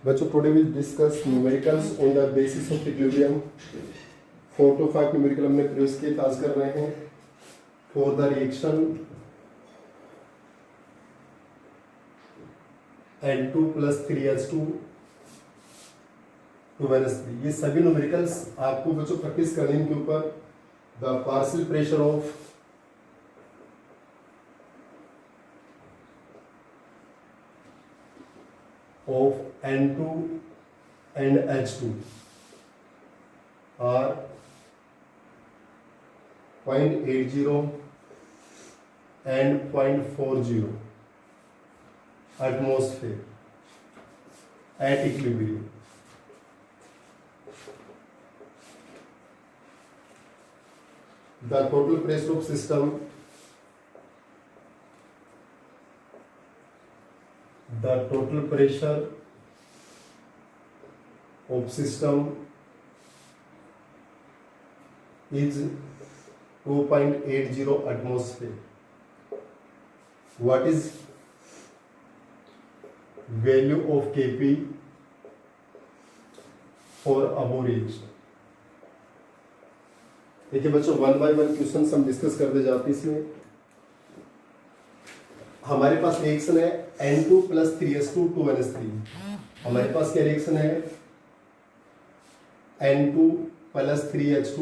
बच्चों today we discuss numericals on the basis of equilibrium. 4 to 5 numerical हमने previous के आज कर रहे हैं. For the reaction N2 plus 3H2 to -3, ये सभी न्यूमेरिकल्स आपको बच्चों प्रैक्टिस करने के ऊपर. The partial pressure of N2 and H2 are 0.80 and 0.40 atmosphere at equilibrium. The total pressure of system, the total pressure of system is 2.80 atmosphere. What is value of Kp for above reaction? देखिए बच्चों, 1 by 1 question हम discuss करते जाते हैं. इसमें हमारे पास reaction है N2 plus 3H2 to NH3. हमारे पास क्या रिएक्शन है N2 plus 3H2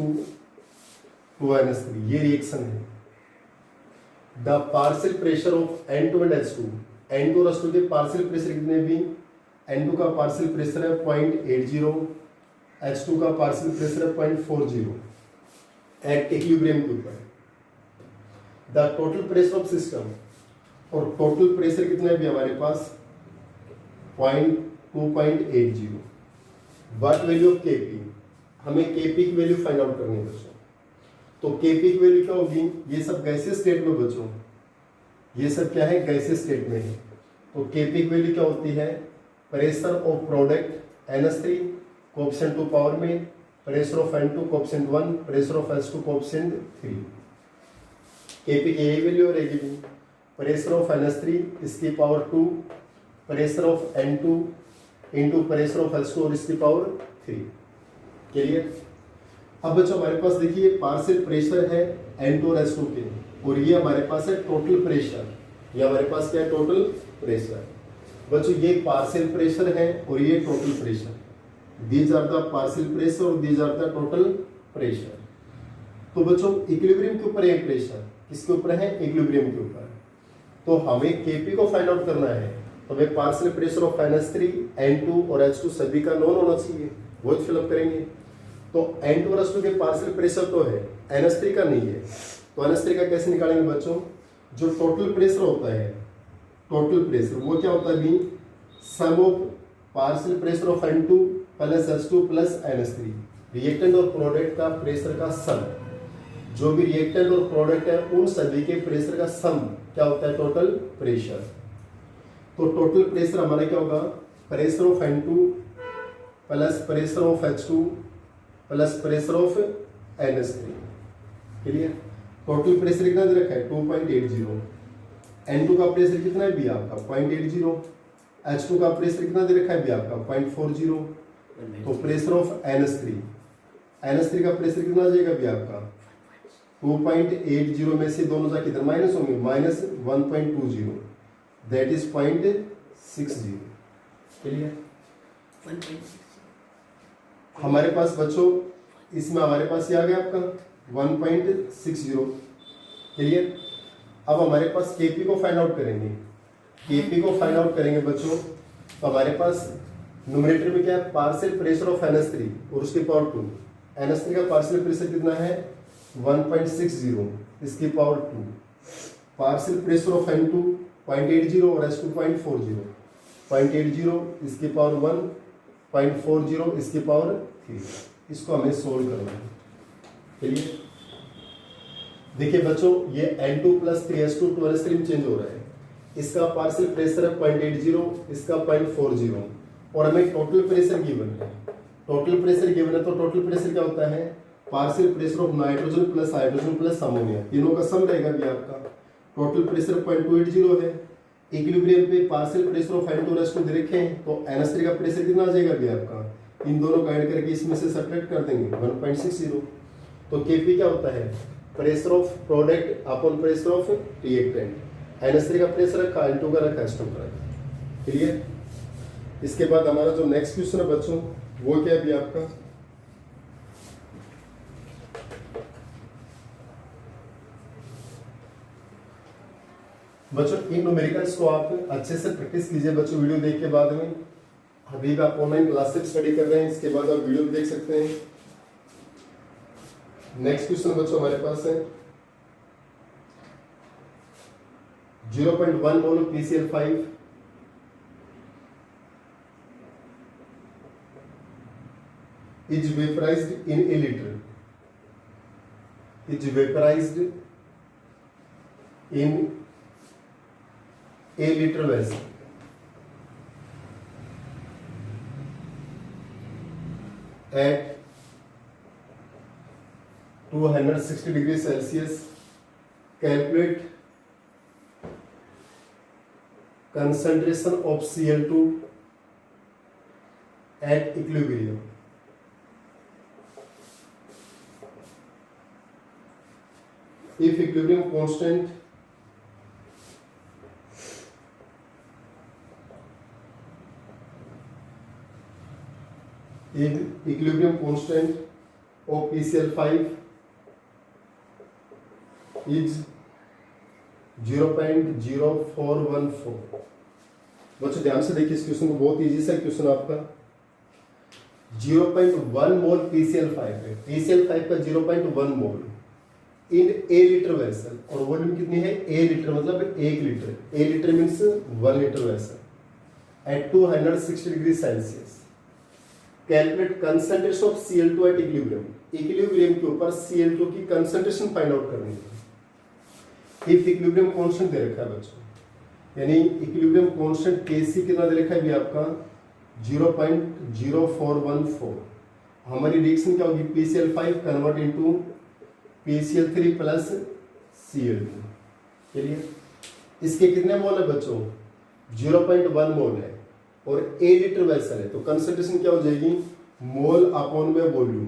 to NH3. ये रिएक्शन है. The partial pressure of N2 and H2. N2 और H2 के पार्शियल प्रेशर कितने भी? N2 का पार्शियल प्रेशर है 0.80, H2 का पार्शियल प्रेशर है 0.40 एट इक्विलिब्रियम के ऊपर. The total pressure of system, और टोटल प्रेशर कितना भी हमारे पास 2.80. What value of Kp? हमें Kp की वैल्यू फाइंड आउट करनी है बच्चों. तो Kp की वैल्यू क्या होगी? ये सब गैसीय स्टेट में बच्चों, ये सब क्या है? गैसीय स्टेट में है. तो Kp की वैल्यू क्या होती है? Pressure of product NH3 coefficient 2 power में, pressure of N2 coefficient 1, pressure of H2 coefficient 3. Kp की यही वैल्यू रहेगी. प्रेशर ऑफ NH3 इसकी power 2, pressure of N2 into pressure of H2 और इसकी पावर 3. क्लियर? अब बच्चों हमारे पास देखिए पार्शियल प्रेशर है N2 और H2 के, और ये हमारे पास है टोटल प्रेशर. ये हमारे पास क्या है? Total pressure. बच्चों ये पार्शियल प्रेशर है और ये total pressure. These are the partial pressure और these are the total pressure. तो बच्चों इक्विलिब्रियम के ऊपर है प्रेशर. किसके ऊपर है? इक्विलिब्रियम के ऊपर. तो हमें Kp को फाइंड आउट करना है. तो हमें partial pressure of NH3, N2 और H2 सभी का नोन होना चाहिए. वो फिलअप करेंगे. तो N2 और H2 के पार्शियल प्रेशर तो है, NH3 का नहीं है. तो NH3 का कैसे निकालेंगे बच्चों? जो टोटल प्रेशर होता है, टोटल प्रेशर वो क्या होता है भी? Sum of partial pressure of N2 plus H2 plus NH3. Reactant और प्रोडक्ट का प्रेशर का सम. जो भी रिएक्टेंट और प्रोडक्ट है उन सभी के प्रेशर का सम क्या होता है? Total pressure. तो टोटल प्रेशर हमारा क्या होगा? Pressure of N2 plus pressure of H2 plus pressure of NH3. Clear? Total pressure कितना दे रखा है? 2.80. N2 का प्रेशर कितना है भी आपका? 0.80. H2 का प्रेशर कितना दे रखा है भी आपका? 0.40. तो प्रेशर ऑफ NH3 का प्रेशर कितना आ जाएगा भी आपका? 2.80 में से दोनों जाके इधर माइनस होंगे, -1.20, दैट इज 0.60. क्लियर? हमारे पास बच्चों इसमें हमारे पास ये आ गया आपका 1.60. क्लियर? अब हमारे पास Kp को फाइंड आउट करेंगे. Kp को फाइंड आउट करेंगे बच्चों. तो हमारे पास न्यूमरेटर में क्या है? पार्शियल प्रेशर ऑफ NH3 और उसकी पावर 2. NH3 का पार्शियल प्रेशर कितना है? 1.60, इसकी power 2. Partial pressure of N2 0.80 और H2 0.40. 0.80 इसकी पावर 1, 0.40 इसकी पावर 3. इसको हमें सोल्व करना है. चलिए देखिए बच्चों, ये N2 plus 3H2 to NH3 में चेंज हो रहा है. इसका पार्शियल प्रेशर है 0.80, इसका 0.40, और हमें टोटल प्रेशर गिवन है. टोटल प्रेशर गिवन है तो टोटल प्रेशर क्या होता है? Partial pressure of nitrogen plus hydrogen plus ammonia, तीनों का सम रहेगा भी आपका. टोटल प्रेशर 0.280 है. इक्विलिब्रियम पे partial pressure of n2 rest to रखे हैं, तो NH3 का प्रेशर कितना आ जाएगा अभी आपका, इन दोनों का ऐड करके इसमें से सब्ट्रैक्ट कर देंगे 1.60। तो Kp क्या होता है, pressure of product upon pressure of reactant. NH3 का प्रेशर रखा, N2 का रखा, स्टॉप रखा। क्लियर। इसके बाद हमारा जो नेक्स्ट क्वेश्चन है बच्चों वो क्या है अभी आपका, बच्चों इन न्यूमेरिकल्स को आप अच्छे से प्रैक्टिस कीजिए बच्चों वीडियो देख के बाद में। अभी भी आप ऑनलाइन क्लास से स्टडी कर रहे हैं, इसके बाद आप वीडियो देख सकते हैं। नेक्स्ट क्वेश्चन बच्चों हमारे पास है 0.1 मोल PCl5 is vaporized in a liter, is vaporized in a liter vessel at 260 degrees Celsius. Calculate concentration of Cl2 at equilibrium. If equilibrium constant of PCl5 is 0.0414। बच्चों ध्यान से देखिए इस क्वेश्चन को, बहुत इजी सा क्वेश्चन आपका। 0.1 मोल PCl5 है, PCl5 का 0.1 मोल इन ए लीटर वेसल, और वॉल्यूम कितनी है, ए लीटर मतलब 1 litre, A litre means 1 litre vessel eight 260 degree Celsius. Calculate concentration of Cl2 at equilibrium, equilibrium के ऊपर Cl2 की कंसंट्रेशन फाइंड आउट करनी है। इफ इक्विलिब्रियम कांस्टेंट दे रखा है बच्चों, यानी इक्विलिब्रियम कांस्टेंट Kc कितना दे रखा है भी आपका 0.0414। हमारी रिएक्शन क्या होगी, PCl5 convert into PCl3 plus Cl2। चलिए इसके कितने मोल है बच्चों, 0.1 मोल है और ए लीटर वेसल है, तो कंसंट्रेशन क्या हो जाएगी, मोल अपॉन में वॉल्यूम,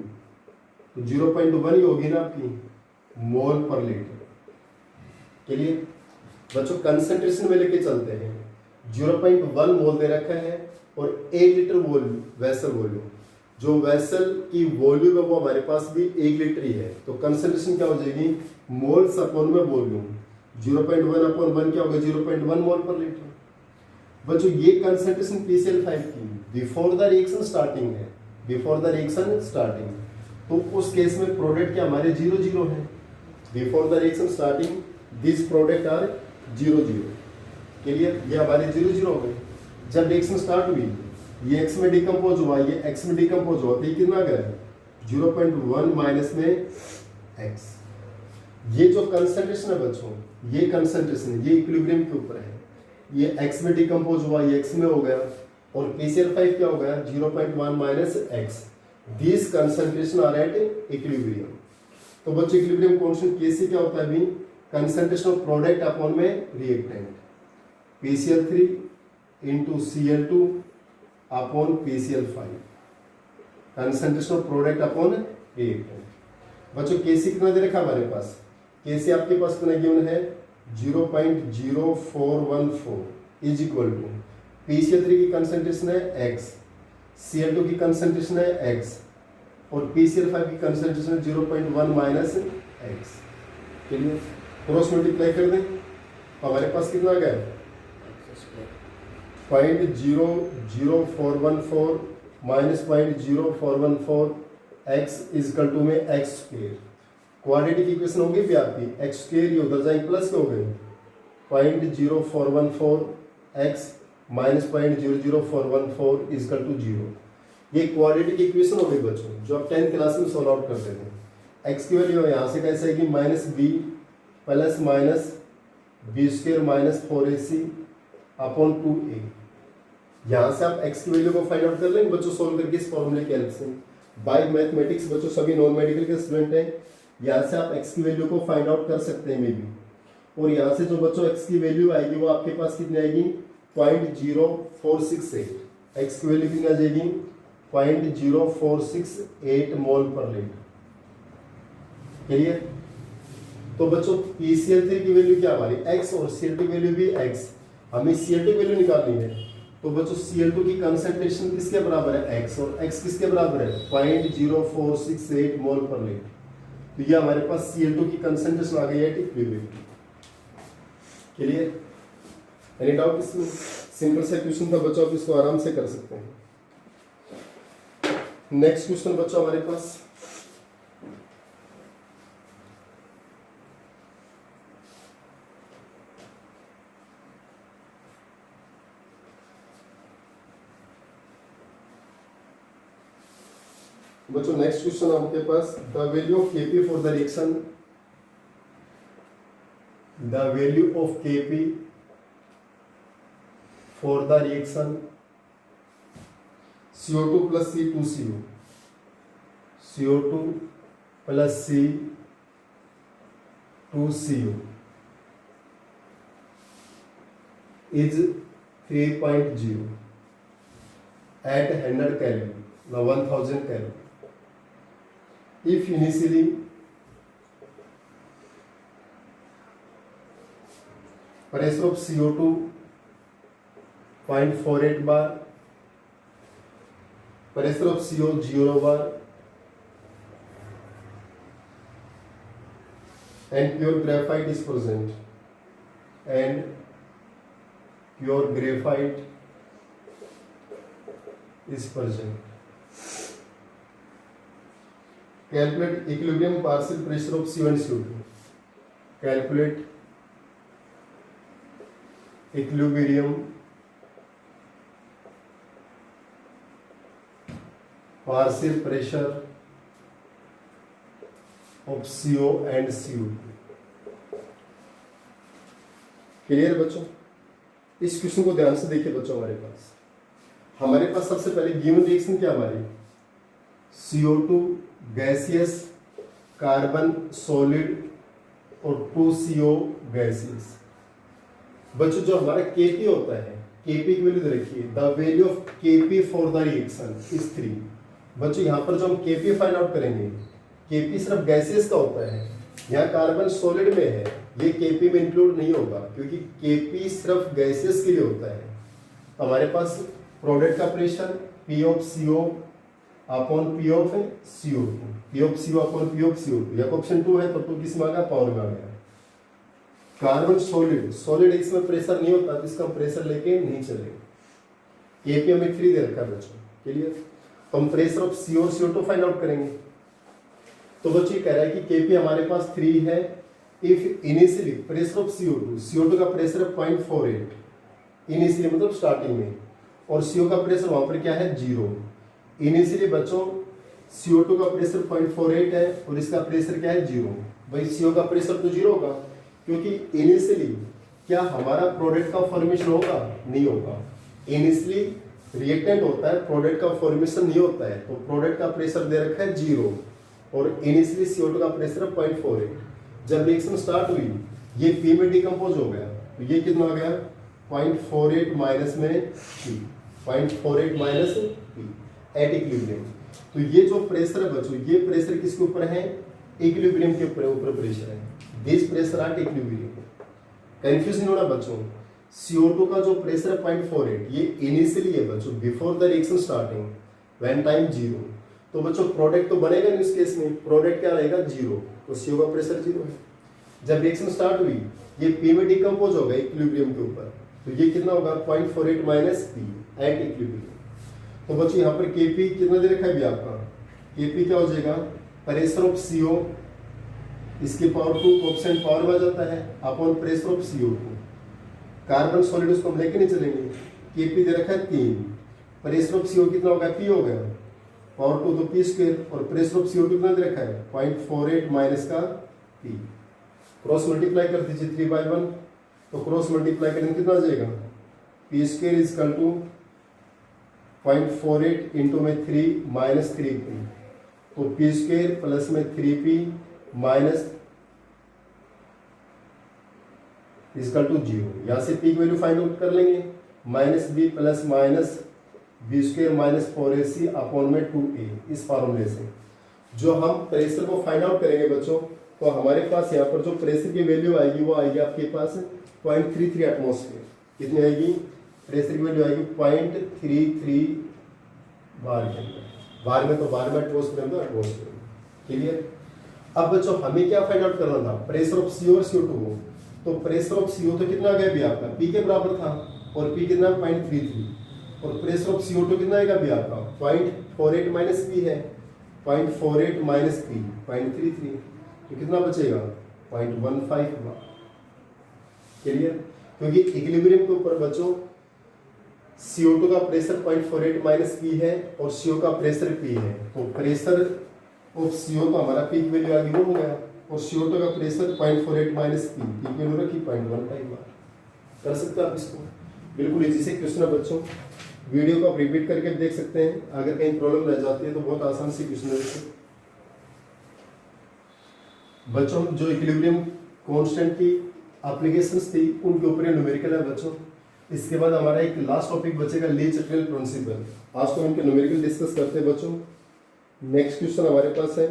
तो 0.1 ही होगी ना आपकी मोल पर लीटर। चलिए बच्चों कंसंट्रेशन में लेके चलते हैं, 0.1 मोल दे रखा है और ए लीटर वॉल्यूम वेसल वॉल्यूम, जो वेसल की वॉल्यूम है वो हमारे पास भी 1 लीटर ही है, तो कंसंट्रेशन क्या हो जाएगी, मोल्स अपॉन में वॉल्यूम, 0.1 अपॉन 1 क्या होगा, 0.1 मोल पर लीटर। बच्चों ये कंसंट्रेशन PCl5 की बिफोर द रिएक्शन स्टार्टिंग है, बिफोर द रिएक्शन स्टार्टिंग, तो उस केस में प्रोडक्ट क्या हमारे 0 है। Before the reaction starting this product are 0 के लिए ये हमारे 0 हो गए। जब रिएक्शन स्टार्ट हुई ये x में डिकम्पोज हुआ, ये x में डिकम्पोज हुआ, तो ये कितना गया 0.1 माइनस में x। ये जो कंसंट्रेशन है बच्चों, ये कंसंट्रेशन है, ये इक्विलिब्रियम के ऊपर है, ये x में डिकम्पोज हुआ, ये x में हो गया, और PCl5 क्या हो गया 0.1 minus x। This concentration are at equilibrium. तो बच्चों इक्विलिब्रियम कांस्टेंट Kc क्या होता है अभी, कंसंट्रेशन ऑफ प्रोडक्ट अपॉन में reactant, PCl3 into Cl2 upon PCl5, concentration of product upon reactant. बच्चों Kc कितना दे रखा हमारे पास, Kc आपके पास कितना गिवन है 0.0414 इज इक्वल टू PCl3 की कंसंट्रेशन है x, Cl2 की कंसंट्रेशन है x और PCl5 की कंसंट्रेशन है 0.1 माइनस x। चलिए क्रॉस मल्टीप्लाई कर दें, हमारे पास कितना आ गया 0.00414 minus 0.0414 x is equal to में x स्क्वायर। क्वाड्रेटिक इक्वेशन होगी भी आपकी, x स्क्वायर ये उधर जाएंगे प्लस के हो गए 0.0414 x minus 0.00414 is equal to 0। ये क्वाड्रेटिक इक्वेशन हो गई बच्चों, जो आप 10th क्लास में सॉल्व आउट करते थे। x की वैल्यू यहाँ से कैसे है कि minus b plus minus b square minus 4ac upon 2a। यहाँ से आप x की वैल्यू को फाइंड आउट कर लेंगे बच्चों सोल्व करके इस फॉर्मूले की हेल्प से। बाय मैथमेटिक्स बच्चों सभी नॉन मेडिकल के स्टूडेंट हैं, यहाँ से आप x की वैल्यू को फाइंड आउट कर सकते हैं मे बी। और यहाँ से जो बच्चों x की वैल्यू आएगी वो आपके पास कितनी आएगी 0.0468। x की वैल्यू कितनी आ जाएगी 0.0468 मोल पर लीटर। क्लियर। तो बच्चों PCl3 की वैल्यू क्या हमारी x और Cl2 की वैल्यू भी x, हमें Cl2 की वैल्यू निकालनी है। तो बच्चों Cl2 की कंसंट्रेशन किसके बराबर है x और x किसके बराबर है 0.0468 मोल पर लीटर। तो ये हमारे पास Cl2 की कंसंट्रेशन आ गई है इक्विलिब्रियम। क्लियर। एनी डाउट इसमें? सिंपल सा क्वेश्चन था बच्चों, आप इसको आराम से कर सकते हैं। नेक्स्ट क्वेश्चन बच्चों हमारे पास बच्चों नेक्स्ट क्वेश्चन आपके पास the value of Kp for the reaction, the value of Kp for the reaction CO2 plus C2CO, CO2 plus C2CO is 3.0 at 100 Kelvin, now 1000 Kelvin. If initially pressure of CO2 0.48 bar, pressure of CO 0 bar and pure graphite is present, and pure graphite is present. Calculate equilibrium partial pressure of CO and CO2. Calculate equilibrium partial pressure of CO and CO2. Clear बच्चों? इस question को ध्यान से देखिए बच्चों। हमारे पास सबसे पहले गिवन रिएक्शन क्या हमारी CO2 गैसियस, कार्बन सॉलिड और 2CO गैसियस। बच्चों जो हमारा Kp होता है, Kp की वैल्यू रखिए, the value of Kp for the reaction is 3। बच्चों यहाँ पर जो हम Kp फाइंड आउट करेंगे, Kp सिर्फ गैसियस का होता है, यहाँ कार्बन सॉलिड में है, ये Kp में इंक्लूड नहीं होगा क्योंकि Kp सिर्फ गैसियस के लिए होता है। हमारे पास प्रोडक्ट का pressure P of CO upon P of CO2, P of CO upon P of CO2, या ऑप्शन 2 है तो किस में आ गया, पावर में आ गया। कार्बन सॉलिड इसमें प्रेशर नहीं होता तो इसका प्रेशर लेके नहीं चलेगा। Kp हमें 3 दे रखा है बच्चों। क्लियर। तो हम प्रेशर ऑफ CO और CO2 फाइंड आउट करेंगे। तो बच्चों कह रहा है कि Kp हमारे पास 3 है if initially pressure of CO2 का प्रेशर है 0.48 इनिशियली मतलब स्टार्टिंग में, और CO का प्रेशर वहां पर क्या है 0। इनिशियली बच्चों CO2 का प्रेशर 0.48 है और इसका प्रेशर क्या है 0। भाई CO का प्रेशर तो 0 होगा क्योंकि इनिशियली क्या हमारा प्रोडक्ट का फॉर्मेशन होगा, नहीं होगा। इनिशियली रिएक्टेंट होता है, प्रोडक्ट का फॉर्मेशन नहीं होता है, तो प्रोडक्ट का प्रेशर दे रखा है 0 और इनिशियली CO2 का प्रेशर 0.48। जब रिएक्शन स्टार्ट हुई ये P में डिकम्पोज हो गया तो ये कितना आ गया 0.48 माइनस में P, 0.48 minus P eight equilibrium. तो ये जो प्रेशर है बच्चों, ये प्रेशर किसके ऊपर है, इक्विलिब्रियम के ऊपर प्रेशर है। This pressure at equilibrium. Confuse नहीं होना बच्चों, CO2 का जो प्रेशर है 0.48 ये इनिशियली है बच्चों, before the reaction starting when time 0। तो बच्चों प्रोडक्ट तो बनेगा नहीं इस केस में, प्रोडक्ट क्या रहेगा 0, तो CO का प्रेशर 0 है। जब रिएक्शन स्टार्ट हुई ये P में डिकम्पोज होगा इक्विलिब्रियम के ऊपर, तो ये कितना होगा 0.48 माइनस P एट इक्विलिब्रियम। तो बच्चों यहाँ पर Kp कितना दे रखा है भी आपका, Kp क्या हो जाएगा प्रेशर ऑफ CO इसके पावर 2 कोएफिशिएंट पावर में आ जाता है upon pressure of CO2। Carbon solid उसको हम लेके नहीं चलेंगे, Kp दे रखा है 3, प्रेशर ऑफ CO कितना होगा P हो गया, पावर 2 तो P स्क्वायर, और प्रेशर ऑफ CO2 कितना दे रखा है 0.48 माइनस का P। क्रॉस मल्टीप्लाई कर दीजिए 3/1, तो क्रॉस मल्टीप्लाई करेंगे कितना आ जाएगा P square is equal to 0.48 into में 3 माइनस 3P, तो P स्क्वायर प्लस में 3P माइनस इजकल टू 0। यहाँ से पी की वैल्यू फाइंड आउट कर लेंगे, minus b plus minus b square minus 4ac upon में 2a, इस फॉर्मूले से जो हम प्रेशर को फाइंड आउट करेंगे बच्चों, तो हमारे पास यहाँ पर जो प्रेशर की वैल्यू आएगी वो आएगी आपके पास 0.33 एटमॉस्फेयर। कितनी आएगी? प्रेशर की वैल्यू आएगी 0.33 बार के अंदर, बार में तो बार में एटमॉस्फेयर में एटमॉस्फेयर में। क्लियर? अब बच्चों हमें क्या फाइंड आउट करना था? प्रेशर ऑफ CO और CO2 को। तो प्रेशर ऑफ CO तो कितना आ गया भी आपका? P के बराबर था, और P कितना? 0.33, और प्रेशर ऑफ CO2 कितना आएगा भी आपका? 0.48 माइनस P है, 0.48 माइनस P 0.33, तो कितना बचेगा? 0.15 बार। क्लियर? क्योंकि इक्विलिब्रियम के ऊपर बच्चों CO2 का प्रेशर 0.48 माइनस P है और CO का प्रेशर P है, तो प्रेशर ऑफ CO तो हमारा P की वैल्यू आगे वो हो गया, और CO2 का प्रेशर 0.48 माइनस P की वैल्यू रखी 0.15 बार। कर सकते हो आप इसको, बिल्कुल इजी से क्वेश्चन है बच्चों। वीडियो को आप रिपीट करके देख सकते हैं, अगर कहीं प्रॉब्लम रह जाती है तो बहुत आसान से क्वेश्चन है बच्चों। जो इक्विलिब्रियम कांस्टेंट की एप्लीकेशंस थी उनके ऊपर न्यूमेरिकल है बच्चों। इसके बाद हमारा एक लास्ट टॉपिक बचेगा ली चैटल प्रिंसिपल। आज तो इनके न्यूमेरिकल डिस्कस करते हैं बच्चों। नेक्स्ट क्वेश्चन हमारे पास है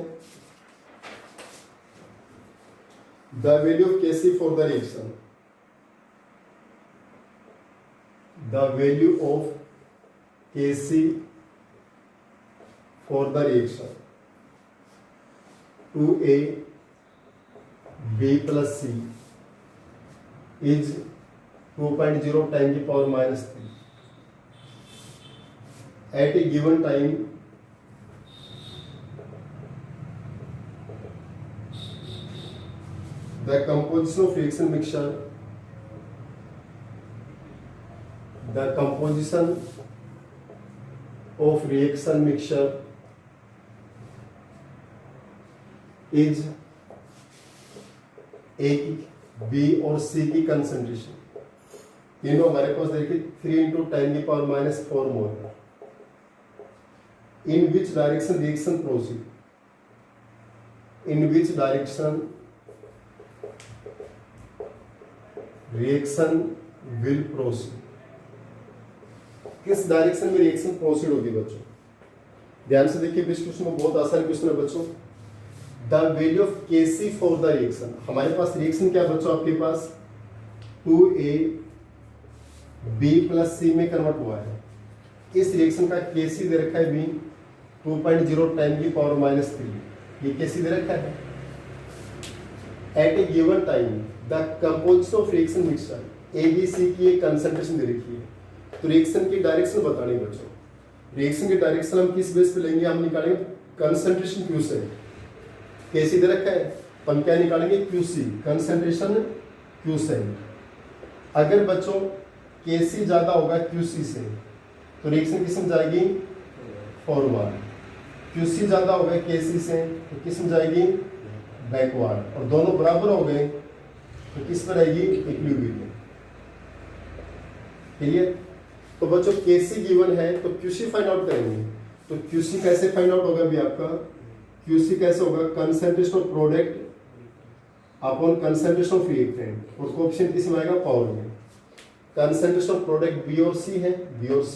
the value of Kc for the reaction. The value of Kc for the reaction 2a b plus c is 2.0 10 की power minus 3 at a given time the composition of reaction mixture is A की, B और C की concentration तीनों हमारे पास देखिए 3 × 10 की power minus 4 mole. In which direction reaction proceed? In which direction reaction will proceed? किस direction में reaction proceed होगी बच्चों? ध्यान से देखिए, इस क्वेश्चन में बहुत आसान क्वेश्चन है बच्चों। The value of Kc for the reaction, हमारे पास रिएक्शन क्या बच्चों? आपके पास 2a b प्लस c में कन्वर्ट हुआ है। इस रिएक्शन का Kc दे रखा है b 2.0 10 की पावर माइनस 3, ये Kc दे रखा है। At a given time the composition of reaction mixture ABC की एक कंसंट्रेशन दे रखी है, तो रिएक्शन की डायरेक्शन बतानी बच्चों। रिएक्शन की डायरेक्शन हम किस बेस पे लेंगे? हम निकालेंगे कंसंट्रेशन Q से। Kc दे रखा है, हम क्या निकालेंगे? QC, कंसंट्रेशन Q से। अगर बच्चों Kc ज्यादा होगा QC से तो रिएक्शन किस में जाएगी? फॉरवर्ड। QC ज्यादा होगा Kc से तो किस में जाएगी? बैकवर्ड। और दोनों बराबर हो गए तो किस पर आएगी? इक्विलिब्रियम। क्लियर? तो बच्चों Kc गिवन है तो QC फाइंड आउट करेंगे। तो QC कैसे फाइंड आउट होगा भी आपका? QC कैसे होगा? Concentration of product upon concentration of reactant, और कोएफिशिएंट किस में आएगा? पावर में। कंसंट्रेशन ऑफ प्रोडक्ट B और C है, B और C,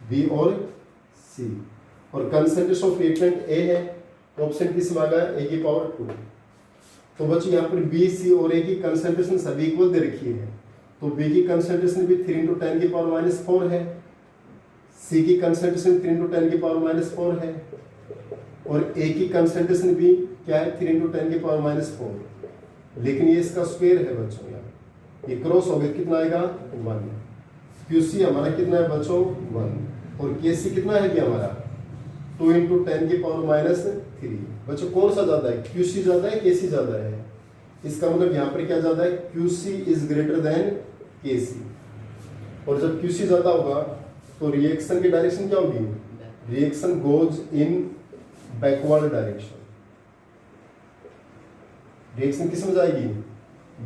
B और C, और कंसंट्रेशन ऑफ रिएक्टेंट A है, कोएफिशिएंट किस में आ गया? A की पावर 2। तो बच्चों यहाँ पर B, C और A की कंसंट्रेशन सभी इक्वल दे रखी है, तो B की कंसंट्रेशन भी 3 × 10 की पावर माइनस 4 है, C की कंसंट्रेशन 3 × 10 की पावर माइनस 4 है, और A की कंसंट्रेशन भी क्या है? 3 × 10 की पावर माइनस 4। लेकिन ये इसका स्क्वायर है बच्चों, यार ये क्रॉस हो गया, कितना आएगा? 1। QC हमारा कितना है बच्चों? 1। और Kc कितना है कि हमारा? 2 × 10 की पावर माइनस 3। बच्चों कौन सा ज्यादा है? QC ज्यादा है, Kc ज्यादा है? इसका मतलब यहाँ पर क्या ज्यादा है? QC is greater than Kc। और जब QC ज्यादा होगा तो रिएक्शन की डायरेक्शन क्या होगी? Reaction goes in backward direction. Reaction किस में जाएगी?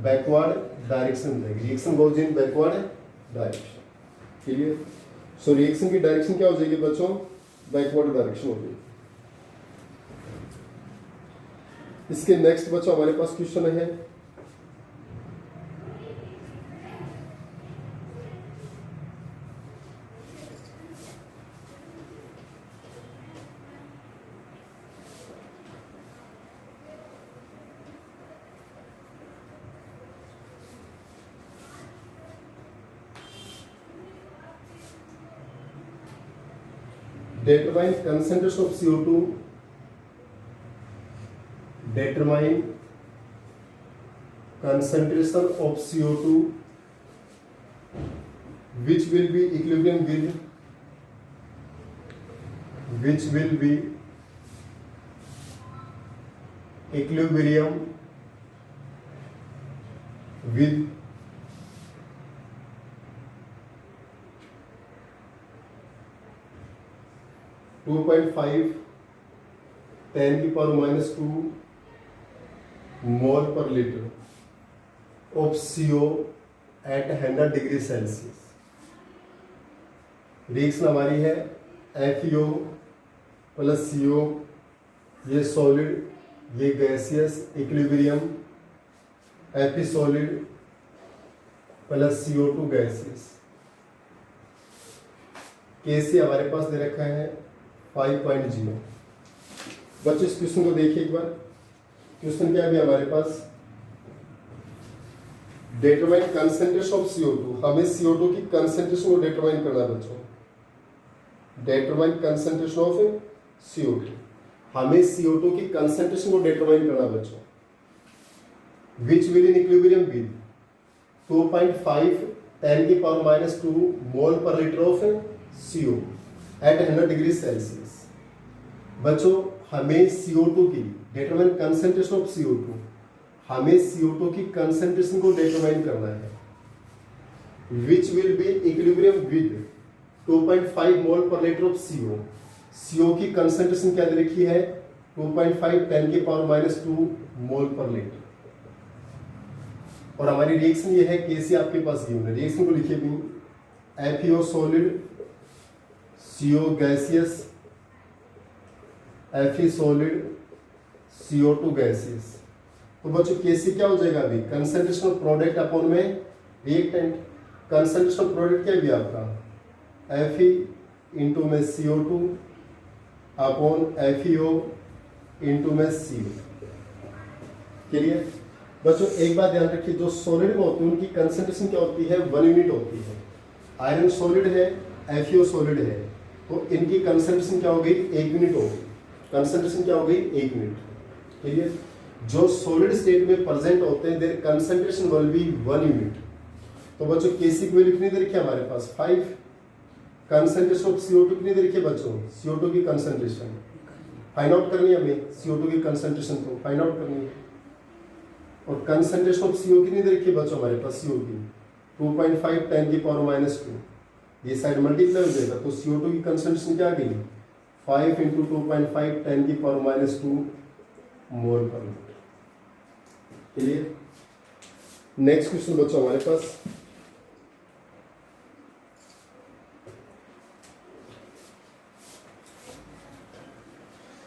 बैकवर्ड डायरेक्शन में जाएगी। Reaction goes in backward direction. Clear? So reaction की डायरेक्शन क्या हो जाएगी बच्चों? बैकवर्ड डायरेक्शन हो जाएगी। इसके नेक्स्ट बच्चों हमारे पास क्वेश्चन है determine concentration of CO2, determine concentration of CO2 which will be equilibrium with 2.5 10 की पावर -2 मोल पर litre of CO at 100 degree Celsius. Reaction हमारी है FeO प्लस CO, ये सॉलिड ये gaseous, equilibrium Fe solid plus CO2 gaseous. Kc हमारे पास दे रखा है 5.0। बच्चों इस क्वेश्चन को देखिए एक बार। क्वेश्चन क्या है हमारे पास, डिटरमाइन कंसंट्रेशन ऑफ CO2। हमें CO2 की कंसंट्रेशन को डिटरमाइन करना है बच्चों। डिटरमाइन कंसंट्रेशन ऑफ CO2, हमें CO2 की कंसंट्रेशन को डिटरमाइन करना है बच्चों। Which will in equilibrium with 2.5 10 की पावर -2 मोल पर litre of CO at 100 degree Celsius. बच्चों हमें CO2 की डिटरमाइन कंसंट्रेशन ऑफ CO2, हमें CO2 की कंसंट्रेशन को डिटरमाइन करना है। Which will be equilibrium with 2.5 मोल पर लीटर ऑफ CO की कंसंट्रेशन क्या दे रखी है 2.5 10 की पावर -2 मोल पर लीटर। और हमारी रिएक्शन ये है Kc आपके पास गिवन है। रिएक्शन को लिखिए भी FeO solid CO gaseous Fe solid CO2 gaseous. तो बच्चों Kc क्या हो जाएगा अभी, कंसंट्रेशन ऑफ प्रोडक्ट अपॉन में रिएक्टेंट। कंसंट्रेशन ऑफ प्रोडक्ट क्या भी आपका Fe इंटू में CO2 अपॉन FeO इंटू में CO। क्लियर बच्चों, एक बात ध्यान रखिए, जो सॉलिड में होती है उनकी कंसंट्रेशन क्या होती है 1 यूनिट होती है। आयरन सॉलिड है, FeO सॉलिड है, तो इनकी कंसंट्रेशन क्या हो गई 1 यूनिट होगी। कंसंट्रेशन क्या हो गई 1 यूनिट। क्लियर, जो सॉलिड स्टेट में प्रेजेंट होते हैं there concentration will be 1 unit. तो बच्चों Kc की वैल्यू कितनी दे रखी है हमारे पास 5। कंसंट्रेशन ऑफ CO2 कितनी दे रखी है बच्चों, CO2 की कंसंट्रेशन फाइंड आउट करनी है हमें। CO2 की कंसंट्रेशन को फाइंड आउट करनी है। और कंसंट्रेशन ऑफ CO कितनी दे रखी है बच्चों हमारे पास, CO की 2.5 10 की पावर -2। ये साइड मल्टीप्लाई हो जाएगा तो CO2 की कंसंट्रेशन क्या आ गई 5 इंटू 2.5 10 की पावर -2 मोल पर लीटर। क्लियर, नेक्स्ट क्वेश्चन बच्चों हमारे पास,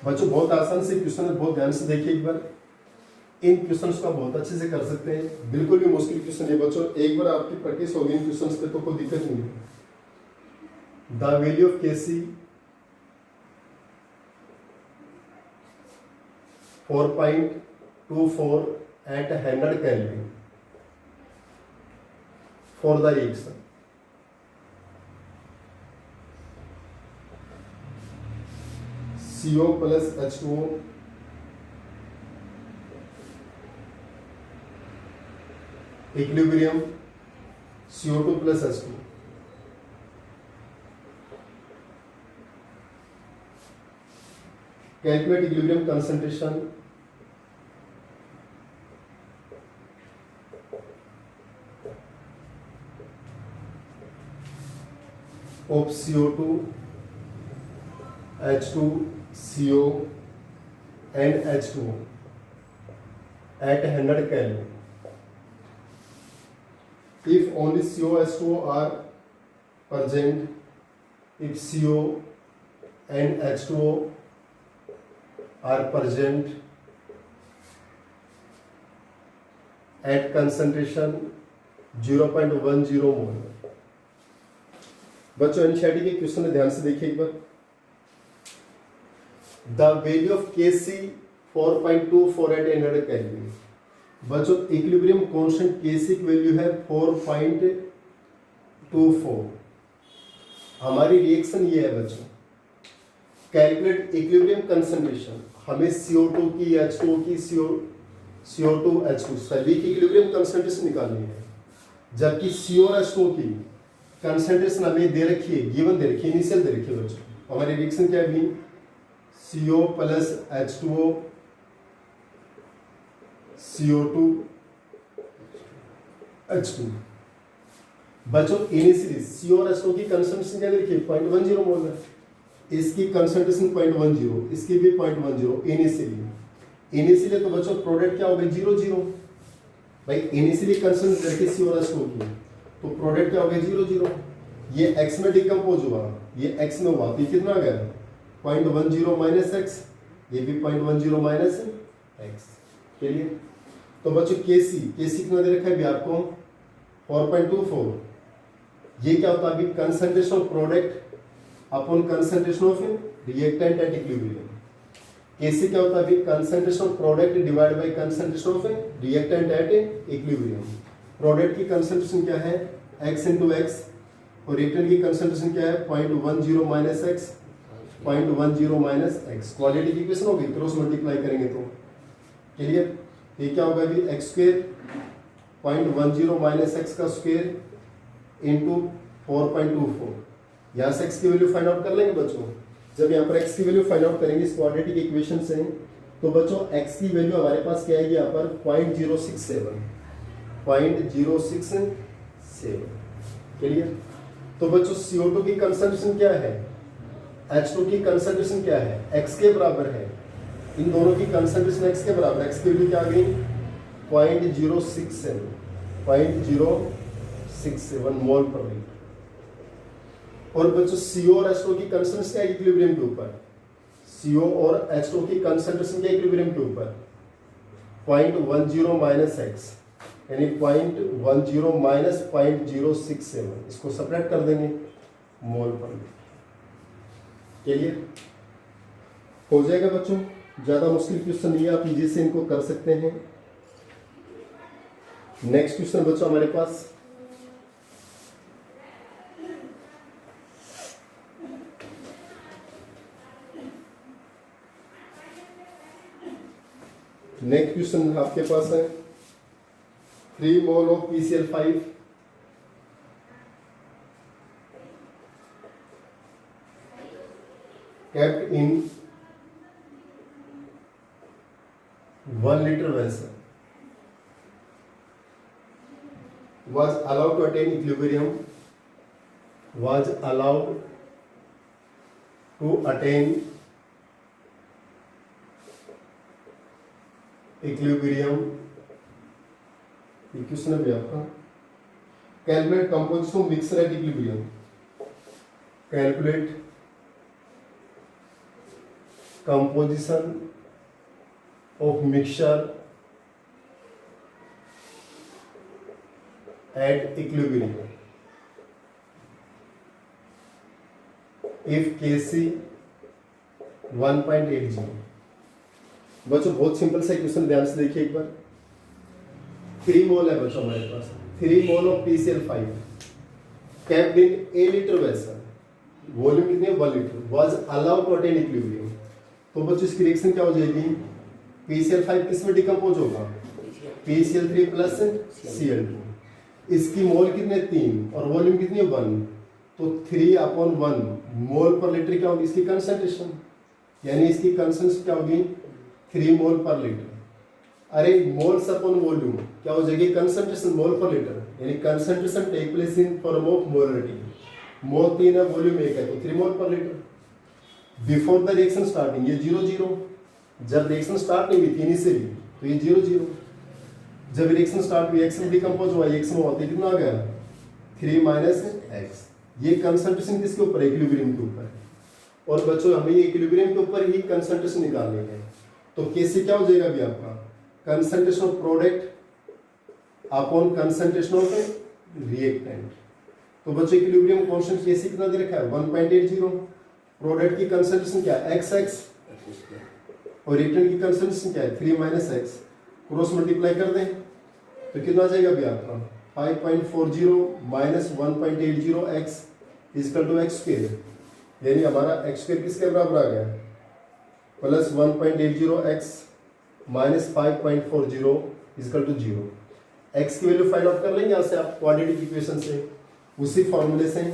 बच्चों बहुत आसान से क्वेश्चन है, बहुत ध्यान से देखिए एक बार। इन क्वेश्चंस को बहुत अच्छे से कर सकते हैं, बिल्कुल भी मुश्किल क्वेश्चन है बच्चों। एक बार आपकी प्रैक्टिस होगी इन क्वेश्चंस पे तो कोई दिक्कत नहीं है। The value of Kc 4.24 at 100 Kelvin for the reaction. CO plus H2O equilibrium CO2 plus H2। Calculate equilibrium concentration of CO2, H2, CO and H2O at 100 Kelvin. If only CO, H2O are present, if CO and H2O are present at concentration 0.10 mole. बच्चों NCERT के question में ध्यान से देखिए एक बार। The value of Kc 4.24 at 100 Kelvin। बच्चों equilibrium constant Kc की वैल्यू है 4.24। हमारी रिएक्शन ये है बच्चों, कैलकुलेट इक्विलिब्रियम कंसंट्रेशन, हमें CO2 की, H2O की, CO2 H2 सभी की इक्विलिब्रियम कंसंट्रेशन निकालनी है, जबकि CO और H2O की कंसंट्रेशन हमें दे रखी है, गिवन दे रखी है, इनिशियल दे रखी है बच्चों। हमारी रिएक्शन क्या है, CO plus H2O CO2 H2। बच्चों इनिशियली CO और H2O की कंसंट्रेशन क्या दे रखी है, 0.10 मोल है, इसकी कंसंट्रेशन 0.10, इसकी भी 0.10 इनिशियली। तो बच्चों प्रोडक्ट क्या हो गया, 0 भाई, इनिशियली कंसंट्रेशन रखी CO और H2O की, तो प्रोडक्ट क्या हो गया, 0 ये x में डिकम्पोज हुआ, ये x में हुआ, तो ये कितना आ गया, 0.10 माइनस x, ये भी 0.10 माइनस x। चलिए, तो बच्चों केसी कितना दे रखा है भी आपको, 4.24। ये क्या होता है अभी, concentration of product upon concentration of reactant at equilibrium. KC क्या होता है अभी, concentration of product divide by concentration of reactant at equilibrium. Product की कंसंट्रेशन क्या है, x इंटू एक्स, और रिएक्टेंट की कंसंट्रेशन क्या है, 0.10 minus X, 0.10 minus X. Quality की इक्वेशन होगी, क्रॉस मल्टीप्लाई करेंगे तो क्लियर। ये क्या होगा अभी, एक्स स्क्वेयर 0.10 माइनस एक्स का स्क्वेयर इंटू 4.24। यहाँ से एक्स की वैल्यू फाइंड आउट कर लेंगे बच्चों। जब यहाँ पर एक्स की वैल्यू फाइंड आउट करेंगे इस क्वाड्रेटिक इक्वेशन से, तो बच्चों एक्स की वैल्यू हमारे पास क्या आएगी यहाँ पर, 0.067 क्लियर। तो बच्चों CO2 की कंसंट्रेशन क्या है, H2 की कंसंट्रेशन क्या है, x के बराबर है, इन दोनों की कंसंट्रेशन x के बराबर है। x की वैल्यू क्या आ गई, 0.067 मोल पर लीटर। और बच्चों CO और H2O की कंसंट्रेशन क्या है इक्विलिब्रियम के ऊपर, CO और H2O की कंसंट्रेशन क्या है इक्विलिब्रियम के ऊपर, 0.10 माइनस x, यानी 0.10 माइनस 0.067, इसको सेपरेट कर देंगे मोल पर लीटर। क्लियर हो जाएगा बच्चों, ज्यादा मुश्किल क्वेश्चन नहीं है, आप इजी से इनको कर सकते हैं। नेक्स्ट क्वेश्चन बच्चों हमारे पास, नेक्स्ट क्वेश्चन आपके पास है 3 mole of PCl5 kept in 1 liter vessel was allowed to attain equilibrium, question है भी आपका, calculate composition of mixer at equilibrium, calculate composition of mixture at equilibrium if Kc 1.80। बच्चों बहुत simple सा क्वेश्चन, ध्यान से देखिए एक बार। 3 मोल है बच्चों हमारे पास, 3 mole of PCl5 kept in a liter vessel, volume कितनी है 1 litre, was allowed to attain equilibrium। तो बच्चों इसकी रिएक्शन क्या हो जाएगी, PCl5 किस में डिकम्पोज होगा, PCl3 प्लस Cl2। इसकी मोल कितने 3 और वॉल्यूम कितनी है 1, तो 3/1 मोल पर लीटर क्या होगी इसकी कंसंट्रेशन, यानी इसकी कंसंट्रेशन क्या होगी 3 मोल पर लीटर। अरे मोल्स अपॉन वॉल्यूम क्या हो जाएगी, कंसंट्रेशन मोल पर लीटर, यानी concentration take place in form of molarity. Mole 3 है, वॉल्यूम 1 है, तो 3 मोल पर litre. Before the reaction starting ये 0 जब रिएक्शन स्टार्ट नहीं हुई थी इनिशियली, तो ये 0 जब रिएक्शन स्टार्ट हुई एक्स में डिकम्पोज हुआ, एक्स में होते कितना आ गया 3 माइनस एक्स। ये कंसंट्रेशन किसके ऊपर है, इक्विलिब्रियम के ऊपर। और बच्चों हमें ये इक्विलिब्रियम के ऊपर ही कंसंट्रेशन निकालनी है, तो कैसे क्या हो जाएगा अभी आपका, concentration of product upon concentration of reactant. तो बच्चों इक्विलिब्रियम कांस्टेंट कैसे कितना दे रखा है 1.80। प्रोडक्ट की कंसंट्रेशन क्या है x और रिएक्टेंट की कंसंट्रेशन क्या है 3 माइनस एक्स। क्रॉस मल्टीप्लाई कर दें तो कितना आ जाएगा अभी आपका 5.40 minus 1.80 x equal to x square. यानी हमारा एक्स स्क्वायर किसके बराबर आ गया, plus 1.80 x minus 5.40 is equal to 0। X की वैल्यू फाइंड आउट कर लेंगे यहाँ से आप क्वाड्रेटिक इक्वेशन से, उसी फॉर्मूले से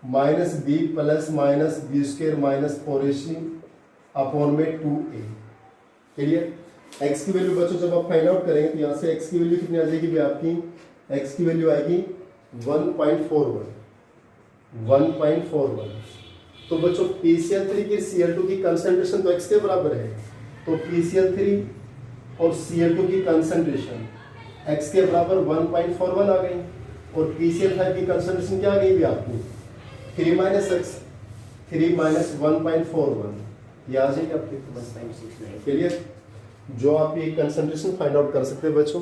minus b plus minus b square minus 4ac upon में 2a। क्लियर। एक्स की वैल्यू बच्चों जब आप फाइंड आउट करेंगे तो यहाँ से एक्स की वैल्यू कितनी आ जाएगी भी आपकी, एक्स की वैल्यू आएगी 1.41। तो बच्चों PCl3 की Cl2 की कंसंट्रेशन तो x के बराबर है, तो PCl3 और Cl2 की कंसंट्रेशन x के बराबर 1.41 आ गई, और PCl5 की कंसंट्रेशन क्या आ गई भी आपकी 3 माइनस एक्स 3 माइनस 1.41, ये आ जाएगी आपकी 1.69। क्लियर। जो आप ये कंसंट्रेशन फाइंड आउट कर सकते हैं बच्चों।